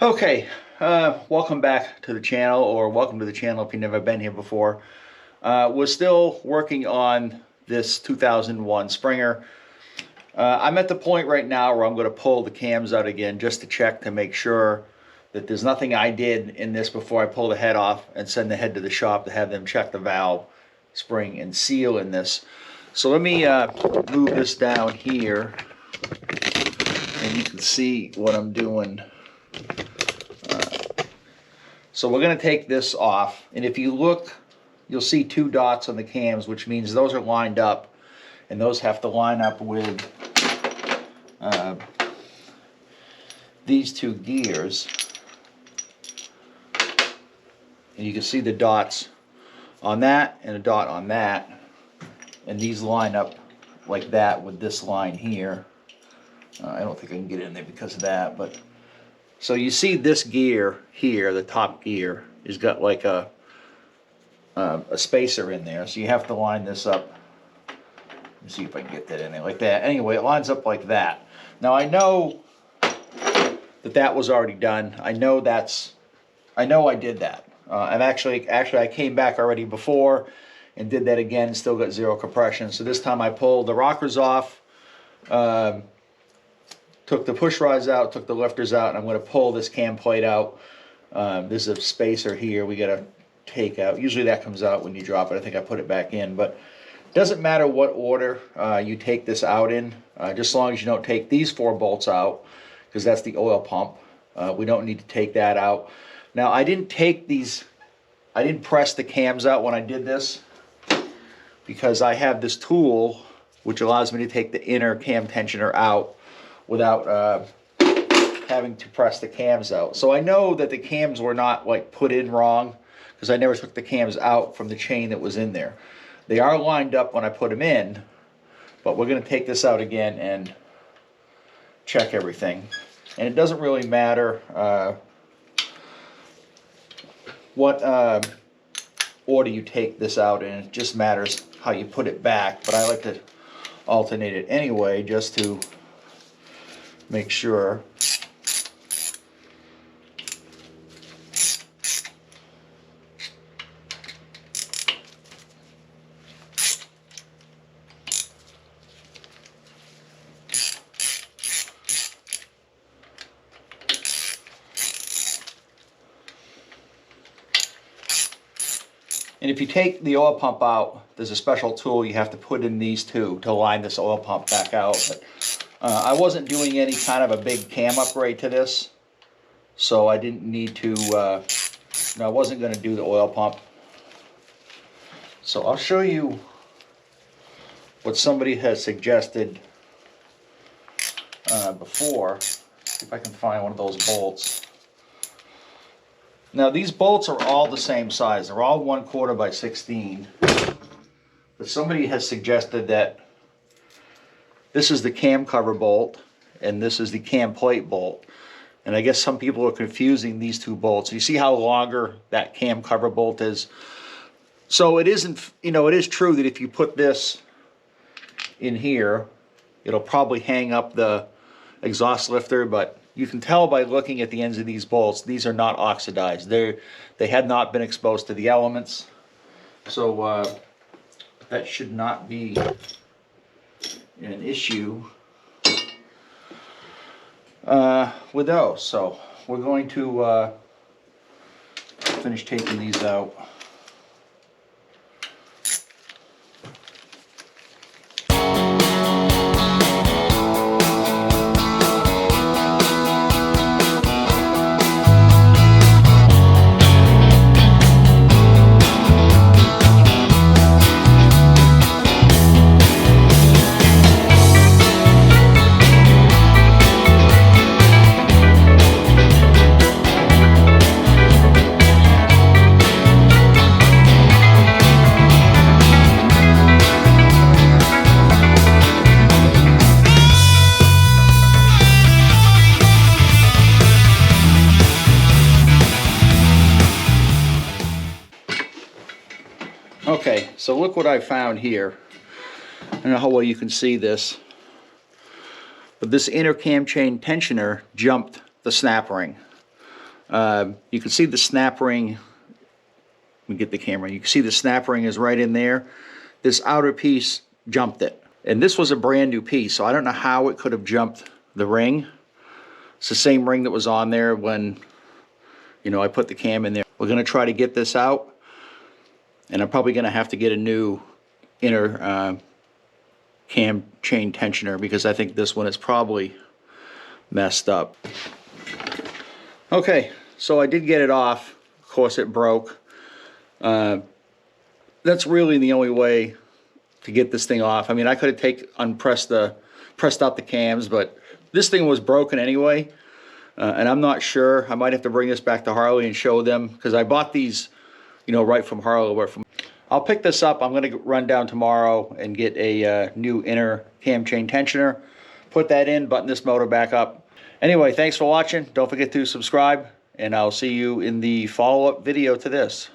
Okay, welcome back to the channel, or welcome to the channel if you've never been here before. We're still working on this 2001 Springer. I'm at the point right now where I'm going to pull the cams out again just to check to make sure that there's nothing I did in this before I pull the head off and send the head to the shop to have them check the valve, spring, and seal in this. So let me move this down here and you can see what I'm doing. So we're going to take this off, and if you look, you'll see two dots on the cams, which means those are lined up, and those have to line up with these two gears. And you can see the dots on that and a dot on that, and these line up like that with this line here. I don't think I can get in there because of that, but so you see this gear here, the top gear, has got like a spacer in there, so you have to line this up. Let me see if I can get that in there like that. Anyway, it lines up like that. Now I know that was already done. I know I did that. And actually I came back already before and did that again and still got zero compression. So this time I pulled the rockers off, took the push rods out, took the lifters out, and I'm going to pull this cam plate out. There's a spacer here we got to take out. Usually that comes out when you drop it. I think I put it back in, but it doesn't matter what order you take this out in, just as long as you don't take these 4 bolts out, because that's the oil pump. We don't need to take that out. Now I didn't press the cams out when I did this, because I have this tool which allows me to take the inner cam tensioner out without having to press the cams out. So I know that the cams were not like put in wrong, because I never took the cams out from the chain that was in there. They are lined up when I put them in, but we're going to take this out again and check everything. And it doesn't really matter what order you take this out in. It just matters how you put it back, but I like to alternate it anyway just to make sure. And if you take the oil pump out, there's a special tool you have to put in these two to line this oil pump back out. But I wasn't doing any kind of a big cam upgrade to this, so I didn't need to, I wasn't going to do the oil pump. So I'll show you what somebody has suggested before. See if I can find one of those bolts. Now these bolts are all the same size. They're all 1/4 by 16. But somebody has suggested that this is the cam cover bolt and this is the cam plate bolt. And I guess some people are confusing these two bolts. You see how longer that cam cover bolt is? So it isn't, it is true that if you put this in here, it'll probably hang up the exhaust lifter, but you can tell by looking at the ends of these bolts, these are not oxidized. They had not been exposed to the elements. So that should not be an issue with those. So we're going to finish taking these out. Okay, so look what I found here. I don't know how well you can see this, but this inner cam chain tensioner jumped the snap ring. You can see the snap ring. Let me get the camera. You can see the snap ring is right in there. This outer piece jumped it. And this was a brand new piece, so I don't know how it could have jumped the ring. It's the same ring that was on there when, you know, I put the cam in there. We're going to try to get this out, and I'm probably going to have to get a new inner cam chain tensioner, because I think this one is probably messed up. Okay, so I did get it off. Of course it broke. That's really the only way to get this thing off. I mean, I could have pressed out the cams, but this thing was broken anyway. And I'm not sure. I might have to bring this back to Harley and show them, because I bought these, you know, right from Harley. I'll pick this up. I'm going to run down tomorrow and get a new inner cam chain tensioner, put that in, button this motor back up. Anyway, thanks for watching. Don't forget to subscribe, and I'll see you in the follow-up video to this.